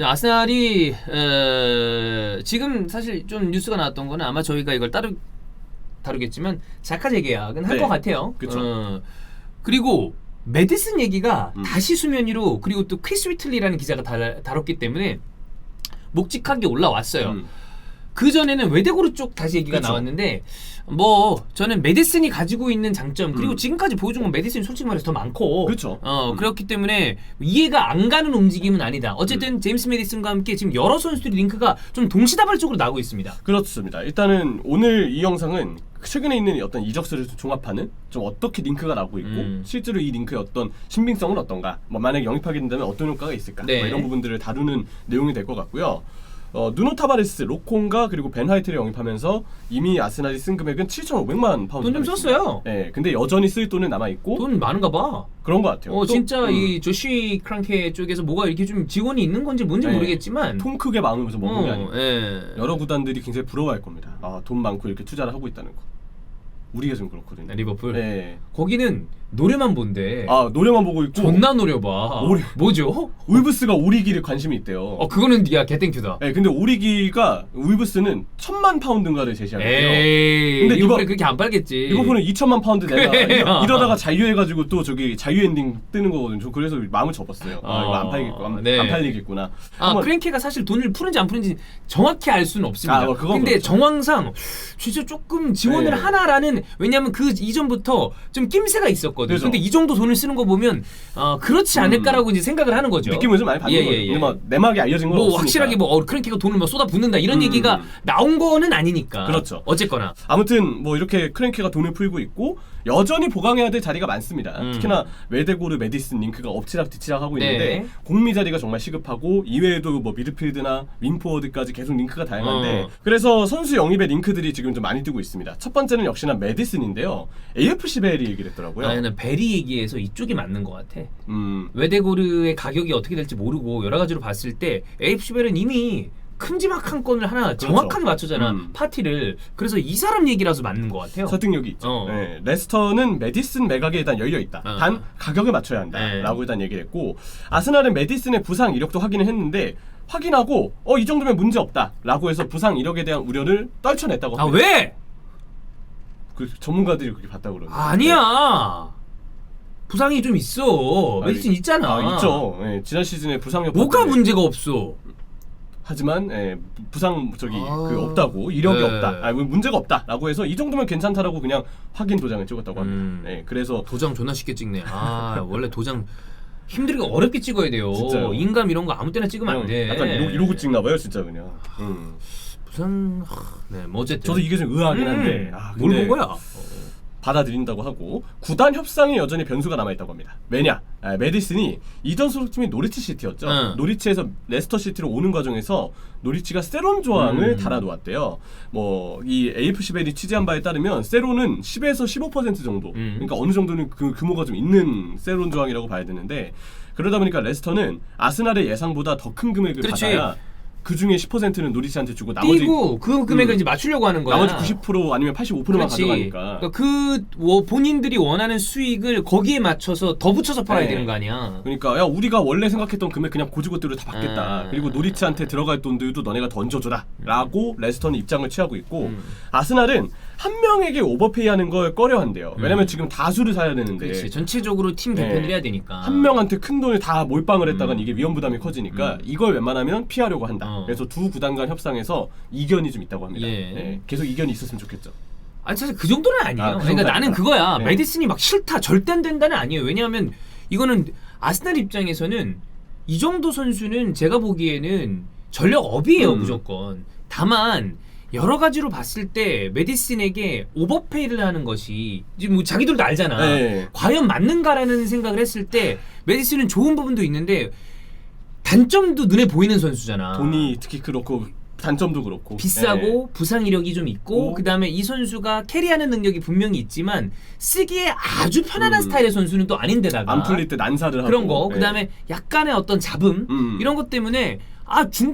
아스날이 지금 사실 좀 뉴스가 나왔던 거는 아마 저희가 이걸 다루겠지만 자카 재계약은 할 것 같아요. 그렇죠. 그리고 메디슨 얘기가 다시 수면 위로 그리고 또 크리스 위틀리라는 기자가 다뤘기 때문에 묵직하게 올라왔어요. 그 전에는 웨데고르 쪽 다시 얘기가 그렇죠. 나왔는데 뭐 저는 메디슨이 가지고 있는 장점 그리고 지금까지 보여준 건 메디슨이 솔직히 말해서 더 많고 그렇죠. 그렇기 때문에 이해가 안 가는 움직임은 아니다. 어쨌든 제임스 메디슨과 함께 지금 여러 선수들이 링크가 좀 동시다발적으로 나오고 있습니다. 그렇습니다. 일단은 오늘 이 영상은 최근에 있는 어떤 이적설을 좀 종합하는 좀 어떻게 링크가 나오고 있고 실제로 이 링크의 어떤 신빙성은 어떤가, 뭐 만약에 영입하게 된다면 어떤 효과가 있을까, 네. 뭐 이런 부분들을 다루는 내용이 될 것 같고요. 누노 타바레스, 로콩가 그리고 벤 화이트를 영입하면서 이미 아스날이 쓴 금액은 7,500만 파운드. 돈 좀 썼어요. 네, 근데 여전히 쓸 돈은 남아 있고 돈 많은가 봐. 그런 것 같아요. 또, 진짜 이 조시 크랑케 쪽에서 뭐가 이렇게 좀 지원이 있는 건지 뭔지 모르겠지만 통 크게 마음을 좀 먹는 게 아니고 예. 여러 구단들이 굉장히 부러워할 겁니다. 돈 많고 이렇게 투자를 하고 있다는 거. 우리가 좀 그렇거든요. 리버풀. 네. 거기는 노래만 본대. 노래만 보고 있고 존나 노려봐. 뭐죠? 울브스가 오리기에 관심이 있대요. 그거는 야 개땡큐다. 네, 근데 오리기가 울브스는 1,000만 파운드인가를 제시하거든요. 에이, 근데 리버풀이 그렇게 안 빨겠지. 리버풀은 2,000만 파운드 내가 그래요. 이러다가 자유해가지고 또 저기 자유 엔딩 뜨는 거거든요. 저 그래서 마음을 접었어요. 이거 안 팔리겠구나. 크랭케가 사실 돈을 푸는지 안 푸는지 정확히 알 수는 없습니다. 근데 그렇죠. 정황상 진짜 조금 지원을 하나라는, 왜냐하면 그 이전부터 좀 낌새가 있었거든요. 그렇죠. 근데 이 정도 돈을 쓰는 거 보면 그렇지 않을까라고 이제 생각을 하는 거죠. 느낌을 좀 많이 받는 거예요. 근데 막 내막이 알려진 건 없으니까. 확실하게 크랭케가 돈을 막 쏟아붓는다 이런 얘기가 나온 거는 아니니까. 그렇죠. 어쨌거나 아무튼 뭐 이렇게 크랭케가 돈을 풀고 있고 여전히 보강해야 될 자리가 많습니다. 특히나 웨데고르, 메디슨 링크가 엎치락뒤치락 하고 있는데 공미 자리가 정말 시급하고 이외에도 뭐 미드필드나 윙포워드까지 계속 링크가 다양한데 그래서 선수 영입의 링크들이 지금 좀 많이 뜨고 있습니다. 첫 번째는 역시나 메디슨인데요. AFC 베리 얘기를 했더라고요. 나는 베리 얘기에서 이쪽이 맞는 것 같아. 웨데고르의 가격이 어떻게 될지 모르고 여러 가지로 봤을 때 AFC 베리는 이미 큼지막한 건을 하나 정확하게 맞췄잖아. 파티를. 그래서 이 사람 얘기라서 맞는 것 같아요. 설득력이 있죠. 네, 레스터는 메디슨 매각에 일단 열려있다. 단 가격을 맞춰야 한다 라고 일단 얘기를 했고, 아스날은 메디슨의 부상 이력도 확인을 했는데 확인하고 이 정도면 문제없다 라고 해서 부상 이력에 대한 우려를 떨쳐냈다고 합니다. 왜? 그 전문가들이 그렇게 봤다고 그러는데. 아니야. 부상이 좀 있어. 메디슨 있잖아. 있죠. 네, 지난 시즌에 부상 여파 뭐가 문제가 없어? 하지만 부상 그 없다고, 이력이 없다, 문제가 없다라고 해서 이 정도면 괜찮다라고 그냥 확인 도장을 찍었다고 합니다. 그래서 도장 존나 쉽게 찍네. 원래 도장 힘들게 어렵게 찍어야 돼요. 진짜요. 인감 이런 거 아무 때나 찍으면 안 돼. 약간 이러고 찍나봐요, 진짜 그냥. 부상 뭐 어쨌든 저도 이게 좀 의아하긴 한데 뭘 본 거야? 받아들인다고 하고, 구단 협상에 여전히 변수가 남아있다고 합니다. 왜냐? 메디슨이 이전 소속팀이 노리치 시티였죠. 노리치에서 레스터 시티로 오는 과정에서 노리치가 세론 조항을 달아놓았대요. 뭐 이 AFC 벨이 취재한 바에 따르면 세론은 10에서 15% 정도, 그러니까 어느 정도는 그 규모가 좀 있는 세론 조항이라고 봐야 되는데, 그러다 보니까 레스터는 아스날의 예상보다 더 큰 금액을 받아야 그 중에 10%는 노리치한테 주고 나머지 띄고 그 금액을 이제 맞추려고 하는 거야. 나머지 90% 아니면 85%만 가져가니까. 그러니까 본인들이 원하는 수익을 거기에 맞춰서 더 붙여서 팔아야 되는 거 아니야. 그러니까 야, 우리가 원래 생각했던 금액 그냥 고지고대로 다 받겠다. 그리고 노리치한테 들어갈 돈들도 너네가 던져줘라 라고 레스터는 입장을 취하고 있고, 아스날은 한 명에게 오버페이하는 걸 꺼려한대요. 왜냐면 지금 다수를 사야 되는데. 그렇지. 전체적으로 팀 개편을 해야 되니까. 한 명한테 큰 돈을 다 몰빵을 했다간 이게 위험 부담이 커지니까 이걸 웬만하면 피하려고 한다. 그래서 두 구단 간 협상에서 이견이 좀 있다고 합니다. 계속 이견이 있었으면 좋겠죠. 아니 사실 그 정도는 아니에요. 그러니까 나는 그거야. 메디슨이 막 싫다, 절대 안 된다는 아니에요. 왜냐하면 이거는 아스날 입장에서는 이 정도 선수는 제가 보기에는 전력업이에요, 무조건. 다만 여러 가지로 봤을 때 메디슨에게 오버페이를 하는 것이 지금 뭐 자기들도 알잖아. 과연 맞는가라는 생각을 했을 때 메디슨은 좋은 부분도 있는데 단점도 눈에 보이는 선수잖아. 돈이 특히 그렇고 단점도 그렇고 비싸고 부상 이력이 좀 있고, 그다음에 이 선수가 캐리하는 능력이 분명히 있지만 쓰기에 아주 편안한 스타일의 선수는 또 아닌데다가 안 풀릴 때 난사를 하고 그런 거, 그다음에 약간의 어떤 잡음 이런 것 때문에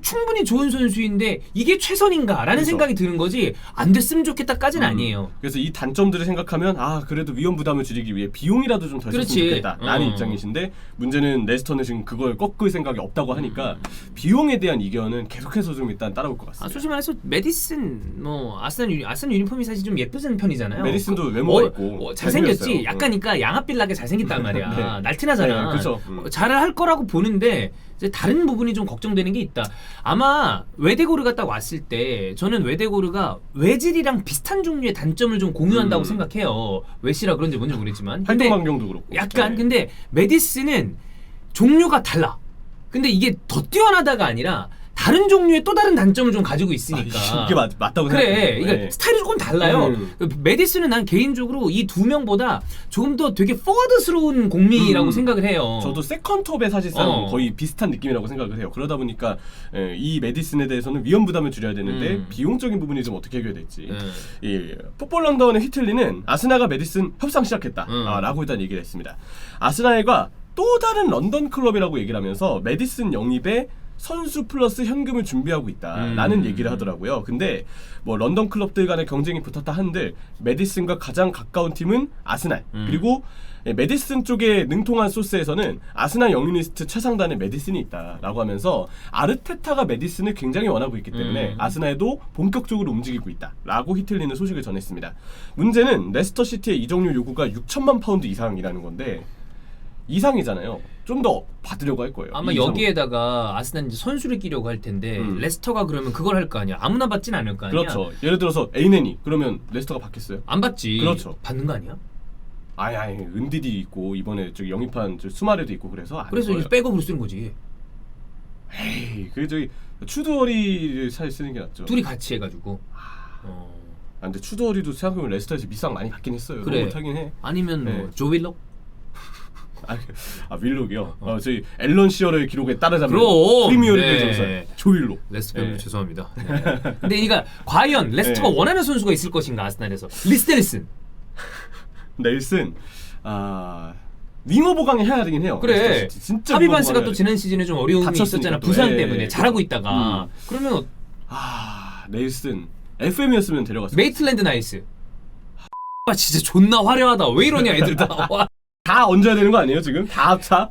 충분히 좋은 선수인데 이게 최선인가라는 그렇죠. 생각이 드는 거지 안 됐으면 좋겠다까지는 아니에요. 그래서 이 단점들을 생각하면 그래도 위험 부담을 줄이기 위해 비용이라도 좀 덜 썼으면 좋겠다라는 입장이신데 문제는 레스터는 지금 그걸 꺾을 생각이 없다고 하니까 비용에 대한 이견은 계속해서 좀 일단 따라올 것 같습니다. 솔직히 말해서 메디슨 아스날 유니폼이 사실 좀 예쁘진 편이잖아요. 메디슨도 외모가 있고 잘생겼지. 잘생겼어요. 약간니까 양아빌라게 잘생겼단 말이야. 네. 날티나잖아. 네, 그쵸. 잘할 거라고 보는데 이제 다른 부분이 좀 걱정되는 게 있다. 아마 웨데고르가 딱 왔을 때 저는 웨데고르가 외질이랑 비슷한 종류의 단점을 좀 공유한다고 생각해요. 외시라 그런지 뭔지 모르겠지만. 활동 반경도 그렇고. 약간 근데 메디슨은 종류가 달라. 근데 이게 더 뛰어나다가 아니라 다른 종류의 또 다른 단점을 좀 가지고 있으니까. 이게 맞다고 그래. 생각해요. 이게 스타일이 조금 달라요. 메디슨은 난 개인적으로 이 두 명보다 조금 더 되게 포워드스러운 공미라고 생각을 해요. 저도 세컨톱에 사실상 거의 비슷한 느낌이라고 생각을 해요. 그러다 보니까 이 메디슨에 대해서는 위험 부담을 줄여야 되는데 비용적인 부분이 좀 어떻게 해결될지. 이 풋볼 런던의 휘틀리는 아스날과 메디슨 협상 시작했다라고 일단 얘기를 했습니다. 아스날과 또 다른 런던 클럽이라고 얘기를 하면서 메디슨 영입에 선수 플러스 현금을 준비하고 있다라는 얘기를 하더라고요. 근데 뭐 런던 클럽들 간의 경쟁이 붙었다 한들 메디슨과 가장 가까운 팀은 아스날 그리고 메디슨 쪽에 능통한 소스에서는 아스날 영유니스트 최상단에 메디슨이 있다라고 하면서 아르테타가 메디슨을 굉장히 원하고 있기 때문에 아스날도 본격적으로 움직이고 있다라고 히틀리는 소식을 전했습니다. 문제는 레스터시티의 이적료 요구가 6천만 파운드 이상이라는 건데 이상이잖아요. 좀 더 받으려고 할 거예요. 아마 여기에다가 아스날 이제 선수를 끼려고 할 텐데 레스터가 그러면 그걸 할 거 아니야. 아무나 받진 않을 거 아니야. 그렇죠. 예를 들어서 에이네니 그러면 레스터가 받겠어요? 안 받지. 그렇죠. 받는 거 아니야? 아니 은디디 있고 이번에 저기 영입한 수마레도 있고 그래서 이제 백업으로 쓰는 거지. 에이 저기 추드워리를 잘 쓰는 게 낫죠. 둘이 같이 해가지고. 근데 추드워리도 생각해보면 레스터에서 미상 많이 받긴 했어요. 그래. 너무 못하긴 해. 아니면 네. 뭐 조윌럭? 윌록이요. 저희 앨런 시어러의 기록에 따르자면 그럼. 프리미어리그 전설 조윌록. 레스터 팬분 죄송합니다. 근데 그러니까 과연 레스터가 원하는 선수가 있을 것인가 아스날에서? 리스텔리슨. 넬슨 윙어 보강을 해야 되긴 해요. 그래. 진짜 하비반스가 또 지난 시즌에 좀 어려움이 있었잖아. 부상 때문에 예. 잘하고 있다가. 그러면 넬슨 FM이었으면 데려갔어. 메이틀랜드 나이스. 진짜 존나 화려하다. 왜 이러냐 애들 다. 다 얹어야 되는 거 아니에요 지금? 다 합차?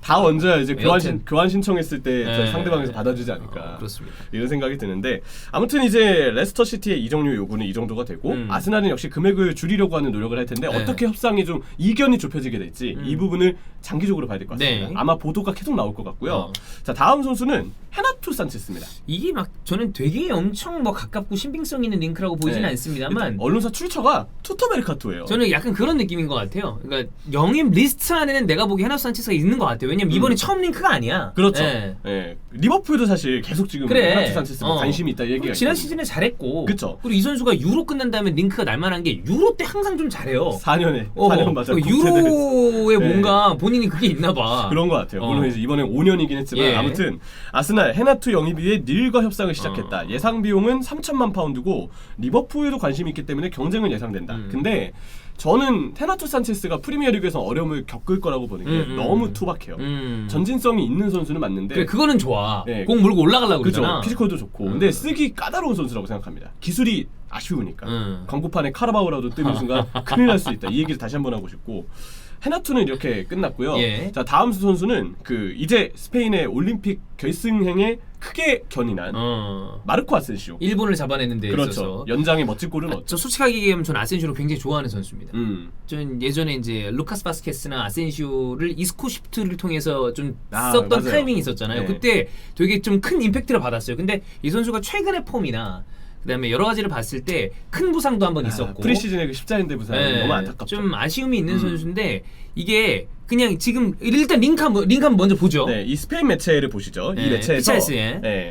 다 얹어야 이제 교환 신청했을 때 상대방에서 받아주지 않을까. 그렇습니다. 이런 생각이 드는데 아무튼 이제 레스터 시티의 이적료 요구는 이 정도가 되고 아스날은 역시 금액을 줄이려고 하는 노력을 할 텐데 어떻게 협상이 좀 이견이 좁혀지게 될지 이 부분을 장기적으로 봐야 될 것 같습니다. 네. 아마 보도가 계속 나올 것 같고요. 자 다음 선수는 헤나투 산체스입니다. 이게 막 저는 되게 엄청 뭐 가깝고 신빙성 있는 링크라고 보이지는 않습니다만 언론사 출처가 투터메르카토예요. 저는 약간 그런 느낌인 것 같아요. 그러니까 영입 리스트 안에는 내가 보기에 헤나투 산체스가 있는 것 같아요. 왜냐면 이번에 처음 링크가 아니야. 그렇죠. 네. 예. 리버풀도 사실 계속 지금 헤나투 산체스가 관심이 있다 얘기가 지난 있거든요. 시즌에 잘했고 그쵸. 그리고 이 선수가 유로 끝난 다음에 링크가 날만한 게 유로 때 항상 좀 잘해요. 4년 맞아. 유로에 뭔가 본인이 그게 있나 봐. 그런 것 같아요. 물론 이제 이번에 5년이긴 했지만 예. 아무튼 아스날 헤나투 영입 위해 닐과 협상을 시작했다. 예상 비용은 3천만 파운드고 리버풀도 관심이 있기 때문에 경쟁은 예상된다. 근데 저는 헤나투 산체스가 프리미어리그에서 어려움을 겪을 거라고 보는 게 너무 투박해요. 전진성이 있는 선수는 맞는데 그래 그거는 좋아. 네. 공 몰고 올라가려고 그죠. 그러잖아. 피지컬도 좋고 근데 쓰기 까다로운 선수라고 생각합니다. 기술이 아쉬우니까 광고판에 카라바오라도 뜨는 순간 큰일 날 수 있다. 이 얘기를 다시 한번 하고 싶고 헤나투는 이렇게 끝났고요. 예. 자 다음 선수는 이제 스페인의 올림픽 결승행에 크게 견인한 마르코 아센시오. 일본을 잡아내는데 그렇죠. 있어서 연장의 멋진 골을 넣었죠. 저 솔직하게 얘기하면 전 아센시오를 굉장히 좋아하는 선수입니다. 전 예전에 이제 루카스 바스케스나 아센시오를 이스코 시프트를 통해서 좀 썼던 맞아요. 타이밍이 있었잖아요. 네. 그때 되게 좀 큰 임팩트를 받았어요. 근데 이 선수가 최근의 폼이나 그다음에 여러 가지를 봤을 때 큰 부상도 한번 있었고 프리시즌에 십자인대 부상 너무 안타깝죠. 좀 아쉬움이 있는 선수인데 이게 그냥 지금 일단 링크 한번 먼저 보죠. 네, 이 스페인 매체를 보시죠. 이 매체에서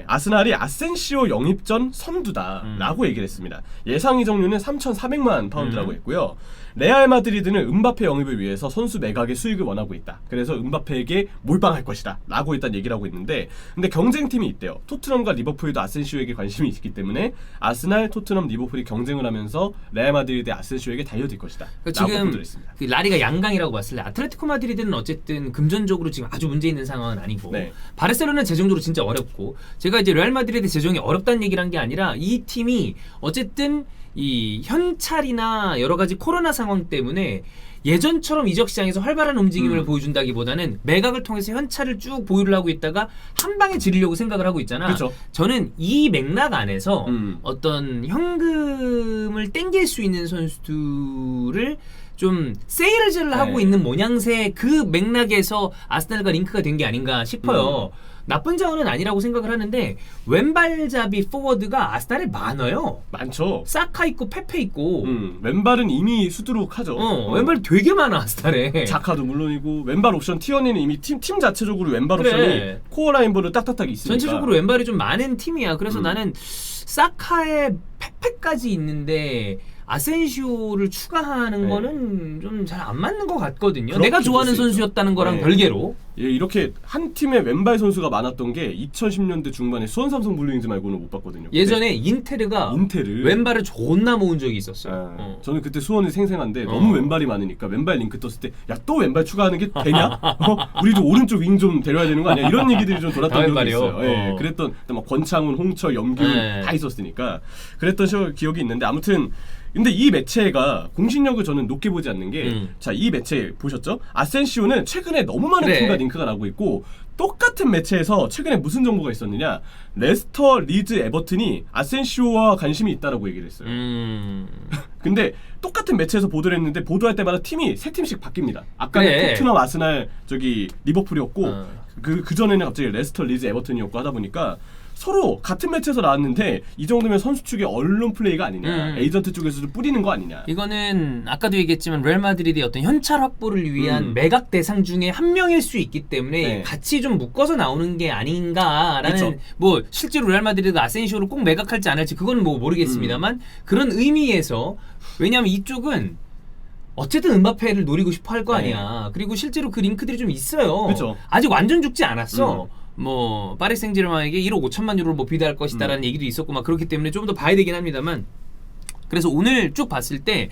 아스날이 아센시오 영입 전 선두다라고 얘기를 했습니다. 예상 이적료는 3,400만 파운드라고 했고요. 레알 마드리드는 음바페 영입을 위해서 선수 매각의 수익을 원하고 있다. 그래서 음바페에게 몰빵할 것이다 라고 일단 얘기를 하고 있는데 근데 경쟁팀이 있대요. 토트넘과 리버풀도 아센시오에게 관심이 있기 때문에 아스날, 토트넘, 리버풀이 경쟁을 하면서 레알 마드리드의 아센시오에게 달려들 것이다. 그러니까 지금 그 라리가 양강이라고 봤을 때 아틀레티코 마드리드 마드리드는 어쨌든 금전적으로 지금 아주 문제 있는 상황은 아니고 네. 바르셀로나는 재정적으로 진짜 어렵고 제가 이제 레알 마드리드 재정이 어렵다는 얘기를 한 게 아니라 이 팀이 어쨌든 이 현찰이나 여러 가지 코로나 상황 때문에 예전처럼 이적 시장에서 활발한 움직임을 보여준다기보다는 매각을 통해서 현찰을 쭉 보유를 하고 있다가 한 방에 지르려고 생각을 하고 있잖아. 그쵸. 저는 이 맥락 안에서 음. 어떤 현금을 땡길 수 있는 선수들을 좀 세일을 하고 네. 있는 모양새 그 맥락에서 아스날과 링크가 된 게 아닌가 싶어요. 나쁜 자원은 아니라고 생각을 하는데 왼발잡이 포워드가 아스날에 많아요. 많죠. 사카 있고 페페 있고 왼발은 이미 수두룩하죠. 왼발 되게 많아 아스날에. 자카도 물론이고 왼발 옵션 티어니는 이미 팀 자체적으로 왼발 그래. 옵션이 코어 라인보다 딱딱하게 있으니까. 전체적으로 왼발이 좀 많은 팀이야. 그래서 나는 사카에 페페까지 있는데 아센시오를 추가하는 네. 거는 좀 잘 안 맞는 것 같거든요. 그렇게 내가 좋아하는 볼수 있죠. 선수였다는 거랑 네. 별개로. 예, 이렇게 한 팀에 왼발 선수가 많았던 게 2010년대 중반에 수원 삼성 블루윙즈 말고는 못 봤거든요. 예전에 인테르가 인테르. 왼발을 존나 모은 적이 있었어요. 아, 저는 그때 수원이 생생한데 너무 왼발이 많으니까 왼발 링크 떴을 때 야 또 왼발 추가하는 게 되냐? 우리도 오른쪽 윙 좀 데려야 되는 거 아니야? 이런 얘기들이 좀 돌았던 다 기억이 왼발이요? 있어요. 예, 그랬던 막 권창훈, 홍철, 염규 네. 다 있었으니까 그랬던 기억이 있는데 아무튼 근데 이 매체가 공신력을 저는 높게 보지 않는 게 자, 이 매체 보셨죠? 아센시오는 최근에 너무 많은 그래. 팀과 링크가 나고 있고 똑같은 매체에서 최근에 무슨 정보가 있었느냐 레스터, 리즈, 에버튼이 아센시오와 관심이 있다라고 얘기를 했어요. 근데 똑같은 매체에서 보도를 했는데 보도할 때마다 팀이 세 팀씩 바뀝니다. 아까는 그래. 토트넘, 아스날, 저기 리버풀이었고 그 전에는 갑자기 레스터, 리즈, 에버튼이었고 하다 보니까 서로 같은 매체에서 나왔는데 이 정도면 선수 측의 언론 플레이가 아니냐, 에이전트 쪽에서도 뿌리는 거 아니냐. 이거는 아까도 얘기했지만 레알 마드리드의 어떤 현찰 확보를 위한 매각 대상 중에 한 명일 수 있기 때문에 네. 같이 좀 묶어서 나오는 게 아닌가라는 그쵸. 뭐 실제로 레알 마드리드가 아센시오를 꼭 매각할지 안 할지 그건 뭐 모르겠습니다만 그런 의미에서 왜냐하면 이쪽은 어쨌든 은바페를 노리고 싶어 할 거 네. 아니야. 그리고 실제로 그 링크들이 좀 있어요. 그쵸. 아직 완전 죽지 않았어. 뭐 파리 생제르맹에게 1억 5천만 유로를 뭐 비대할 것이다라는 얘기도 있었고 막 그렇기 때문에 좀 더 봐야 되긴 합니다만 그래서 오늘 쭉 봤을 때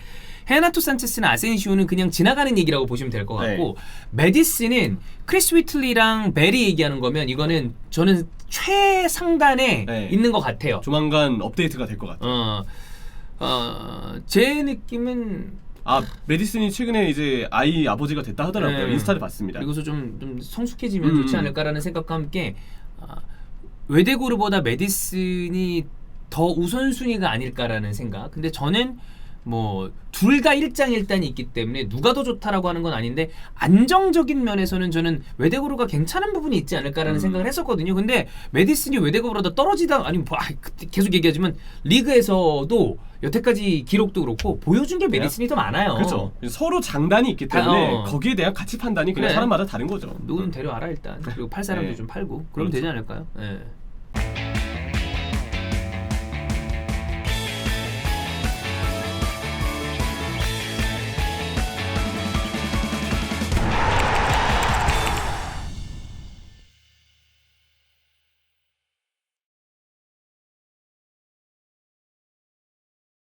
헤나토 산체스나 아센시오는 그냥 지나가는 얘기라고 보시면 될 것 같고 메디스는 크리스 위틀리랑 베리 얘기하는 거면 이거는 저는 최상단에 네. 있는 것 같아요. 조만간 업데이트가 될 것 같아요. 제 느낌은 메디슨이 최근에 이제 아이 아버지가 됐다 하더라고요. 네. 인스타를 봤습니다. 그리고서 좀 성숙해지면 좋지 않을까라는 생각과 함께 웨데고르보다 메디슨이 더 우선순위가 아닐까라는 생각. 근데 저는 뭐 둘 다 일장일단이 있기 때문에 누가 더 좋다라고 하는 건 아닌데 안정적인 면에서는 저는 웨데고르가 괜찮은 부분이 있지 않을까라는 생각을 했었거든요. 근데 메디슨이 웨데고르보다 떨어지다 아니 뭐 계속 얘기하지만 리그에서도 여태까지 기록도 그렇고 보여준 게 메디슨이 더 많아요. 그렇죠. 서로 장단이 있기 때문에 어. 거기에 대한 가치 판단이 그냥 그래. 사람마다 다른 거죠. 누구는 데려와라 일단. 그리고 팔 사람도 네. 좀 팔고 그러면 그렇죠. 되지 않을까요? 네.